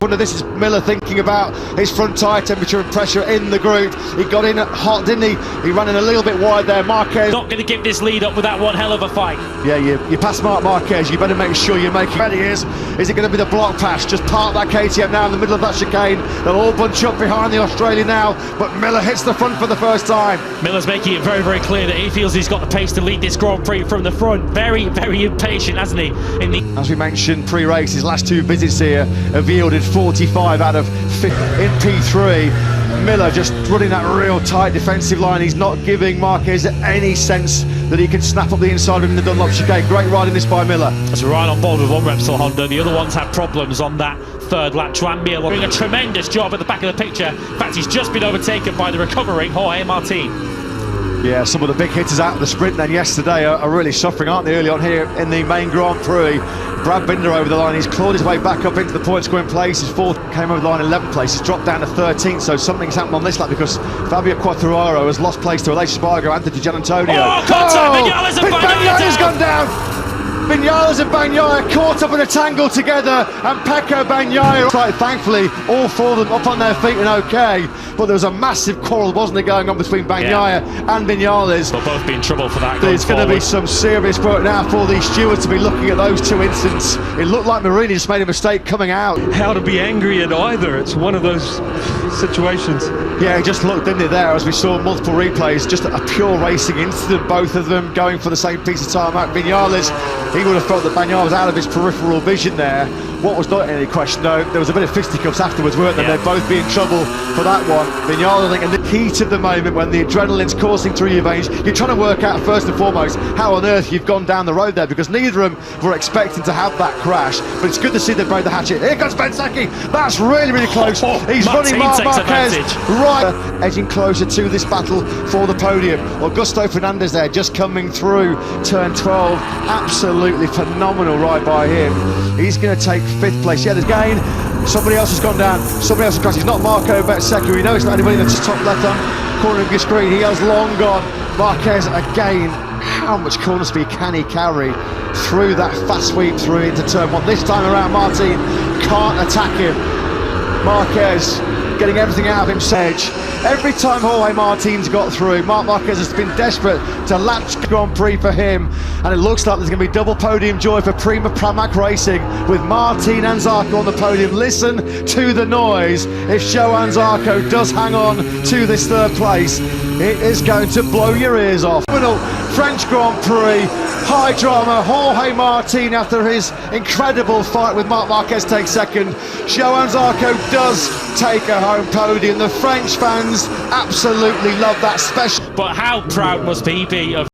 This is Miller thinking about his front tyre temperature and pressure in the group. He got in hot, didn't he? He ran in a little bit wide there. Marquez not going to give this lead up with that one hell of a fight. Yeah, you pass Marc Marquez, you better make sure you're making ready. Is it going to be the block pass? Just park that KTM now in the middle of that chicane. They'll all bunch up behind the Australian now, but Miller hits the front for the first time. Miller's making it very, very clear that he feels he's got the pace to lead this Grand Prix from the front. Very, very impatient, hasn't he? As we mentioned pre-race, his last two visits here have yielded 45 out of 50 in P3. Miller just running that real tight defensive line. He's not giving Marquez any sense that he can snap up the inside of him in the Dunlop chicane. Great riding this by Miller. That's right on board with one Repsol Honda. The other ones had problems on that third lap. Joan Mir doing a tremendous job at the back of the picture. In fact, he's just been overtaken by the recovering Jorge Martin. Yeah, some of the big hitters out of the sprint then yesterday are really suffering, aren't they, early on here in the main Grand Prix. Brad Binder over the line, he's clawed his way back up into the point scoring place. His fourth came over the line 11th place, he's dropped down to 13th, so something's happened on this lap because Fabio Quartararo has lost place to Aleix Spargo, Anthony Gianantonio. Oh, contact! Vinales gone down! Vinales and Bagnaia caught up in a tangle together, and Pecco Bagnaia, right, thankfully all four of them up on their feet and okay, but there was a massive quarrel, wasn't there, going on between Bagnaia and Vinales. They'll both be in trouble for that. There's going to be some serious work now for these stewards to be looking at those two incidents. It looked like Marini just made a mistake coming out. How to be angry at either, it's one of those situations. Yeah, it just looked, didn't it, there, as we saw multiple replays, just a pure racing incident, both of them going for the same piece of tarmac. Vinales, he would have felt that Bagnaia was out of his peripheral vision there. What was not any question, though, there was a bit of fisticuffs afterwards, weren't there? Yeah. They'd both be in trouble for that one. Vinales, I think, in the heat of the moment, when the adrenaline's coursing through your veins, you're trying to work out, first and foremost, how on earth you've gone down the road there, because neither of them were expecting to have that crash, but it's good to see they broke the hatchet. Here comes Ben Secchi, that's really, really close. He's running Marc Marquez right, edging closer to this battle for the podium. Augusto Fernandez there, just coming through turn 12, absolutely phenomenal ride by him. He's going to take 5th place. Yeah, there's gain. Somebody else has gone down. Somebody else has crashed. It's not Marco Bezzecchi. We know it's not anybody in the top left-hand corner of your screen. He has long gone. Marquez again. How much corner speed can he carry through that fast sweep through into turn 1? This time around, Martin can't attack him. Marquez getting everything out of him. Every time Jorge Martin's got through, Marc Marquez has been desperate to latch Grand Prix for him, and it looks like there's going to be double podium joy for Prima Pramac Racing with Martin and Zarco on the podium. Listen to the noise. If Joan Zarco does hang on to this 3rd place, it is going to blow your ears off. French Grand Prix, high drama. Jorge Martin, after his incredible fight with Marc Marquez, takes 2nd. Joan Zarco does take a home podium. The French fans absolutely love that special. But how proud must he be of